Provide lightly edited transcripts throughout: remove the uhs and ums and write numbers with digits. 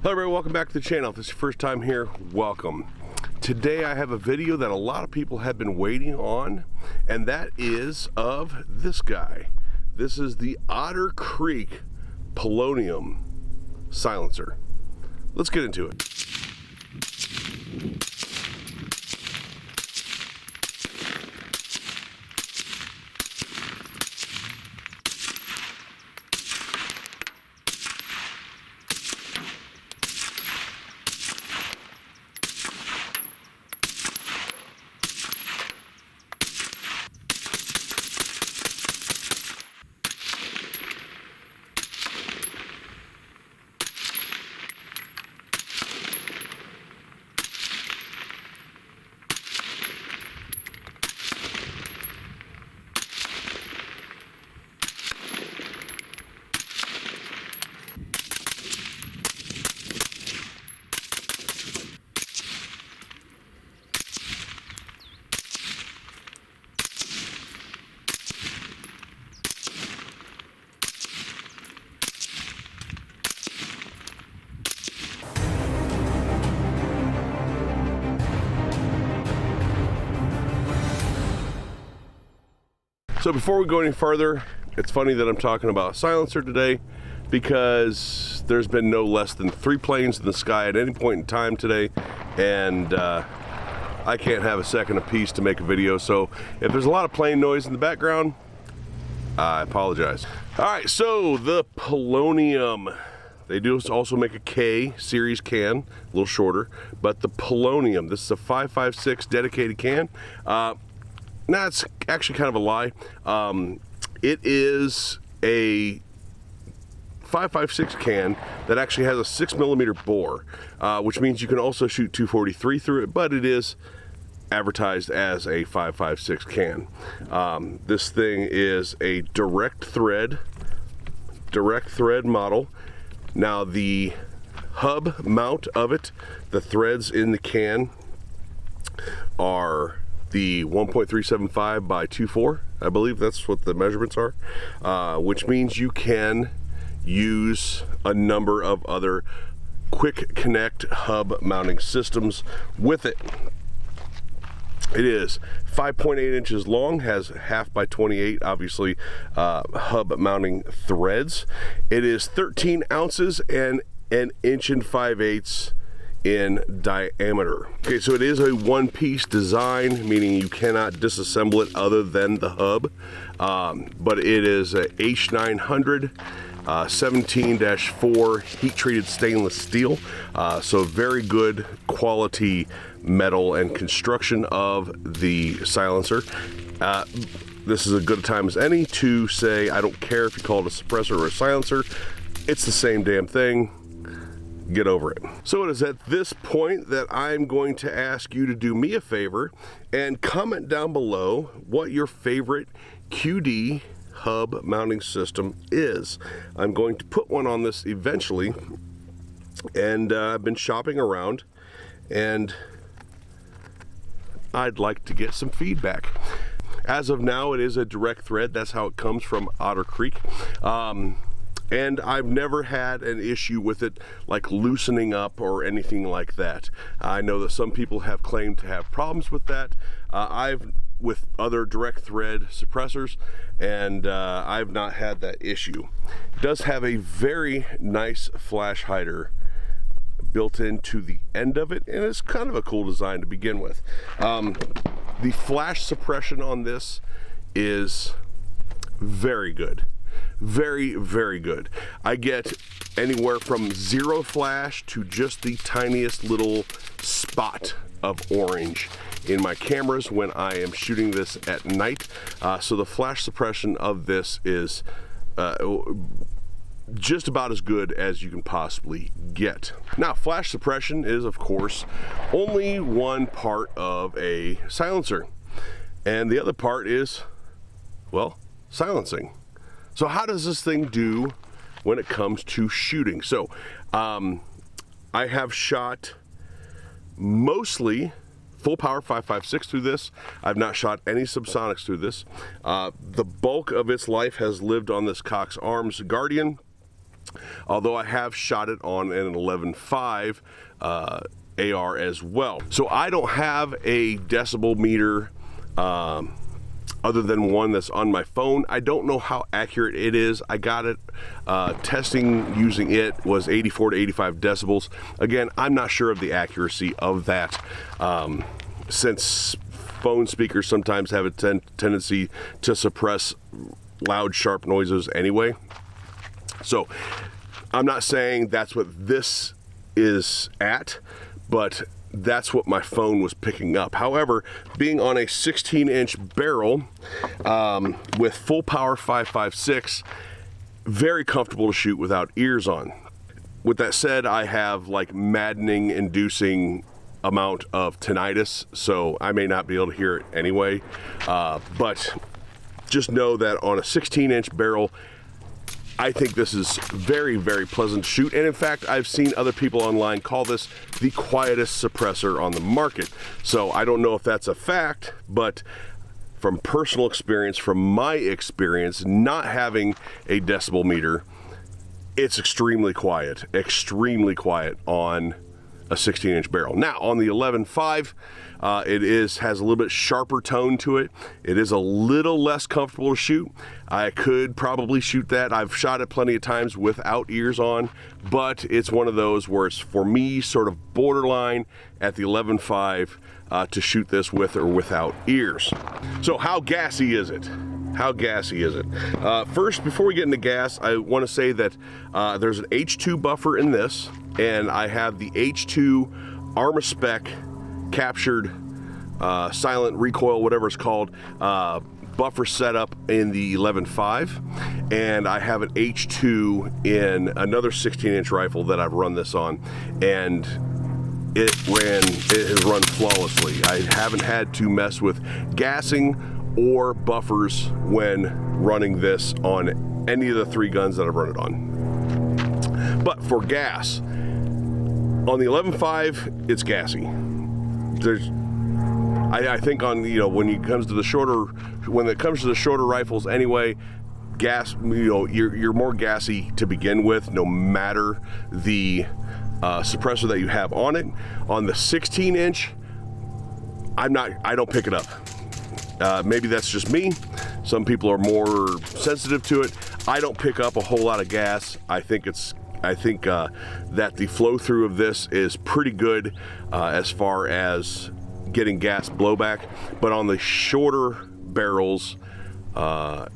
Hello everybody, welcome back to the channel. If this is your first time here, welcome. Today I have a video that a lot of people have been waiting on, and that is of this guy. This is the Otter Creek Polonium silencer. Let's get into it. So before we go any further, it's funny that I'm talking about a silencer today because there's been no less than 3 planes in the sky at any point in time today, and I can't have a second apiece to make a video. So if there's a lot of plane noise in the background, I apologize. All right, so the Polonium. They do also make a K series can, a little shorter, but the Polonium, this is a 5.56 dedicated can. Nah, it's actually kind of a lie. It is a 5.56 can that actually has a 6mm bore, which means you can also shoot 243 through it, but it is advertised as a 5.56 can. This thing is a direct thread model. Now the hub mount of it, the threads in the can are the 1.375 by 2.4, I believe that's what the measurements are, which means you can use a number of other quick connect hub mounting systems with it. It is 5.8 inches long, has 1/2 by 28, obviously, hub mounting threads. It is 13 ounces and 1 5/8 inches in diameter. Okay, so it is a one-piece design, meaning you cannot disassemble it other than the hub, but it is a H900 17-4 heat-treated stainless steel, so very good quality metal and construction of the silencer. This is as good a time as any to say I don't care if you call it a suppressor or a silencer, it's the same damn thing. Get over it. So it is at this point that I'm going to ask you to do me a favor and comment down below what your favorite QD hub mounting system is. I'm going to put one on this eventually, and I've been shopping around and I'd like to get some feedback. As of now, it is a direct thread. That's how it comes from Otter Creek. And I've never had an issue with it like loosening up or anything like that. I know that some people have claimed to have problems with that. With other direct thread suppressors, and I've not had that issue. It does have a very nice flash hider built into the end of it, and it's kind of a cool design to begin with. The flash suppression on this is very good. Very, very good. I get anywhere from 0 flash to just the tiniest little spot of orange in my cameras when I am shooting this at night. So the flash suppression of this is just about as good as you can possibly get. Now, flash suppression is, of course, only one part of a silencer, and the other part is, well, silencing. So how does this thing do when it comes to shooting? So I have shot mostly full power 5.56 through this. I've not shot any subsonics through this. The bulk of its life has lived on this Cox Arms Guardian. although I have shot it on an 11.5 AR as well. So I don't have a decibel meter other than one that's on my phone. I don't know how accurate it is. I got it, testing using it was 84 to 85 decibels. Again, I'm not sure of the accuracy of that, since phone speakers sometimes have a tendency to suppress loud, sharp noises anyway. So I'm not saying that's what this is at, but that's what my phone was picking up. However, being on a 16-inch barrel with full power 5.56, very comfortable to shoot without ears on. With that said, I have like maddening inducing amount of tinnitus, so I may not be able to hear it anyway, but just know that on a 16-inch barrel, I think this is very, very pleasant to shoot. And in fact, I've seen other people online call this the quietest suppressor on the market. So I don't know if that's a fact, but from personal experience, from my experience, not having a decibel meter, it's extremely quiet on a 16-inch barrel. Now on the 11.5, it has a little bit sharper tone to it. It is a little less comfortable to shoot. I could probably shoot that. I've shot it plenty of times without ears on, but it's one of those where it's, for me, sort of borderline at the 11.5 to shoot this with or without ears. So how gassy is it? How gassy is it? First, before we get into gas, I want to say that there's an H2 buffer in this, and I have the H2 Arma-Spec captured silent recoil, whatever it's called, buffer setup in the 11.5, and I have an H2 in another 16-inch rifle that I've run this on, and it has run flawlessly. I haven't had to mess with gassing or buffers when running this on any of the three guns that I've run it on. But for gas, on the 11.5, it's gassy. I think on, when it comes to the shorter rifles anyway, gas, you're more gassy to begin with, no matter the suppressor that you have on it. On the 16-inch, I don't pick it up. Maybe that's just me. Some people are more sensitive to it. I don't pick up a whole lot of gas. I think that the flow through of this is pretty good as far as getting gas blowback, but on the shorter barrels, I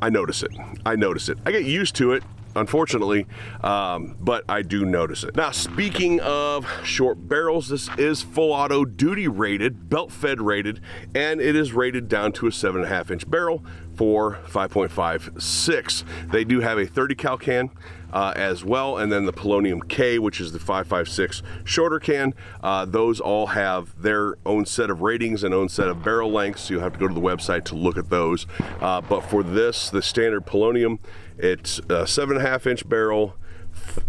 notice it. I get used to it, unfortunately, but I do notice it. Now, speaking of short barrels, this is full auto duty rated, belt fed rated, and it is rated down to a 7.5-inch barrel for 5.56. They do have a 30 cal can as well, and then the Polonium K, which is the 5.56 shorter can. Those all have their own set of ratings and own set of barrel lengths, so you'll have to go to the website to look at those. But for this, the standard Polonium, it's a 7.5-inch barrel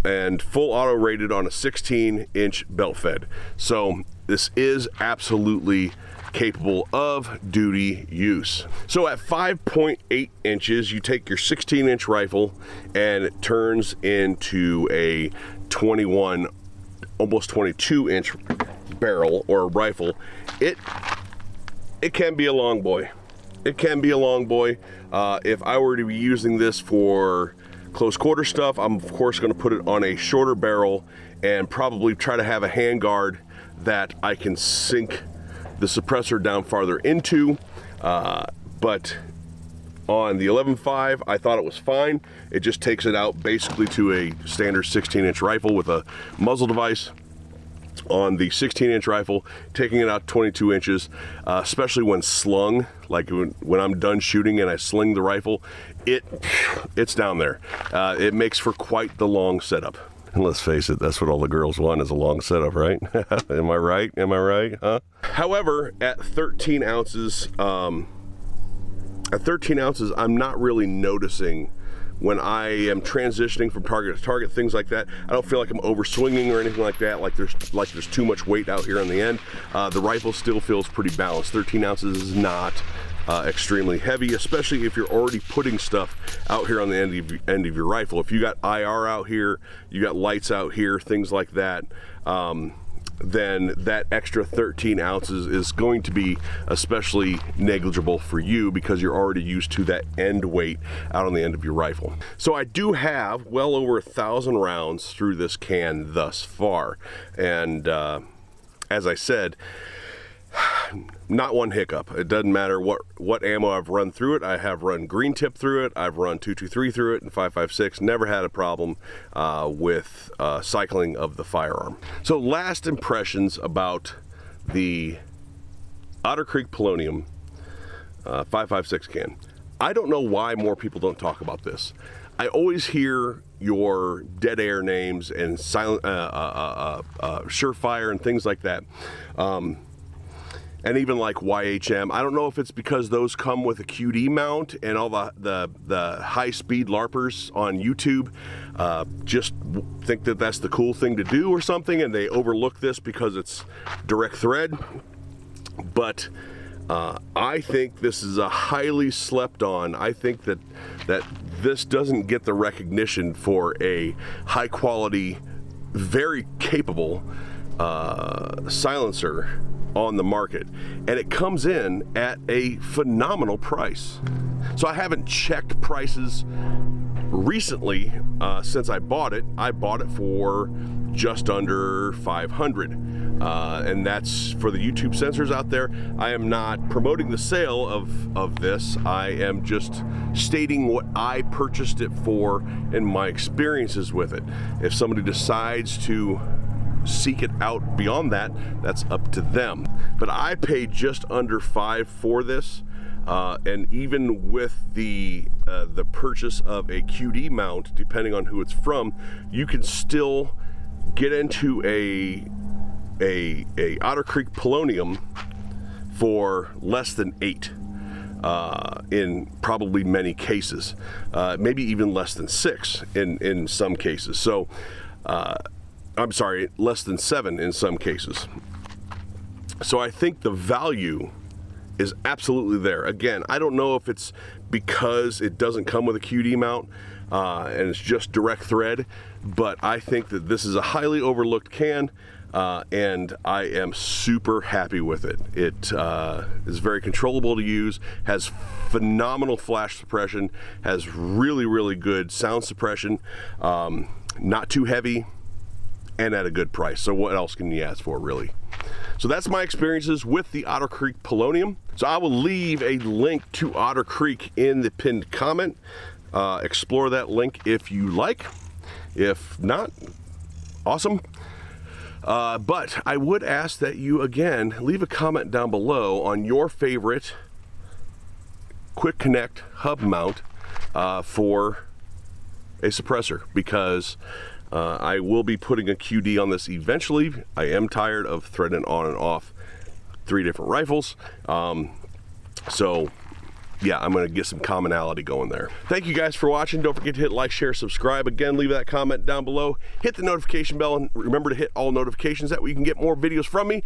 and full auto rated on a 16-inch belt fed. So this is absolutely capable of duty use. So at 5.8 inches, you take your 16-inch rifle and it turns into a 21, almost 22-inch barrel or rifle. It can be a long boy. It can be a long boy. If I were to be using this for close quarter stuff, I'm of course going to put it on a shorter barrel and probably try to have a handguard that I can sink the suppressor down farther into, but on the 11.5, I thought it was fine. It just takes it out basically to a standard 16-inch rifle with a muzzle device. On the 16-inch rifle, taking it out 22 inches, especially when slung, like when I'm done shooting and I sling the rifle, it's down there. It makes for quite the long setup. And let's face it, that's what all the girls want, is a long setup, right? Am I right? Am I right? Huh? However, at 13 ounces, I'm not really noticing when I am transitioning from target to target, things like that. I don't feel like I'm over swinging or anything like that, like there's too much weight out here on the end. The rifle still feels pretty balanced. 13 ounces is not extremely heavy, especially if you're already putting stuff out here on the end of your rifle. If you got IR out here, you got lights out here, things like that, then that extra 13 ounces is going to be especially negligible for you because you're already used to that end weight out on the end of your rifle. So I do have well over 1,000 rounds through this can thus far, and as I said, not one hiccup. It doesn't matter what ammo I've run through it. I have run green tip through it, I've run 223 through it, and 5.56. Never had a problem with cycling of the firearm. So last impressions about the Otter Creek Polonium 5.56 can. I don't know why more people don't talk about this. I always hear your dead air names and silent Surefire and things like that. And even like YHM. I don't know if it's because those come with a QD mount and all the high-speed LARPers on YouTube just think that that's the cool thing to do or something, and they overlook this because it's direct thread. But I think this is a highly slept on. I think that this doesn't get the recognition for a high quality, very capable silencer on the market, and it comes in at a phenomenal price. So I haven't checked prices recently since I bought it. I bought it for just under $500, and that's for the YouTube censors out there. I am not promoting the sale of this. I am just stating what I purchased it for and my experiences with it. If somebody decides to seek it out beyond that, that's up to them. But I paid just under $5 for this, and even with the purchase of a QD mount, depending on who it's from, you can still get into a Otter Creek Polonium for less than $8 in probably many cases, maybe even less than $6 in some cases. So I'm sorry, less than $7 in some cases. So I think the value is absolutely there. Again, I don't know if it's because it doesn't come with a QD mount and it's just direct thread, but I think that this is a highly overlooked can, and I am super happy with it. It is very controllable to use, has phenomenal flash suppression, has really, really good sound suppression, not too heavy, and at a good price. So what else can you ask for, really? So that's my experiences with the Otter Creek Polonium. So I will leave a link to Otter Creek in the pinned comment. Explore that link if you like. If not, awesome. But I would ask that you, again, leave a comment down below on your favorite quick connect hub mount for a suppressor, because I will be putting a QD on this eventually. I am tired of threading on and off 3 different rifles. So yeah, I'm gonna get some commonality going there. Thank you guys for watching. Don't forget to hit like, share, subscribe. Again, leave that comment down below. Hit the notification bell, and remember to hit all notifications. That way you can get more videos from me.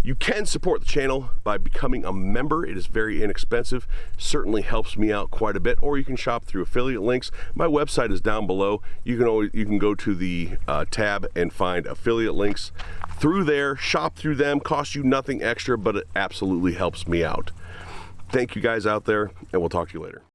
You can support the channel by becoming a member. It is very inexpensive, certainly helps me out quite a bit. Or you can shop through affiliate links. My website is down below. You can go to the tab and find affiliate links through there. Shop through them. Costs you nothing extra, but it absolutely helps me out. Thank you guys out there, and we'll talk to you later.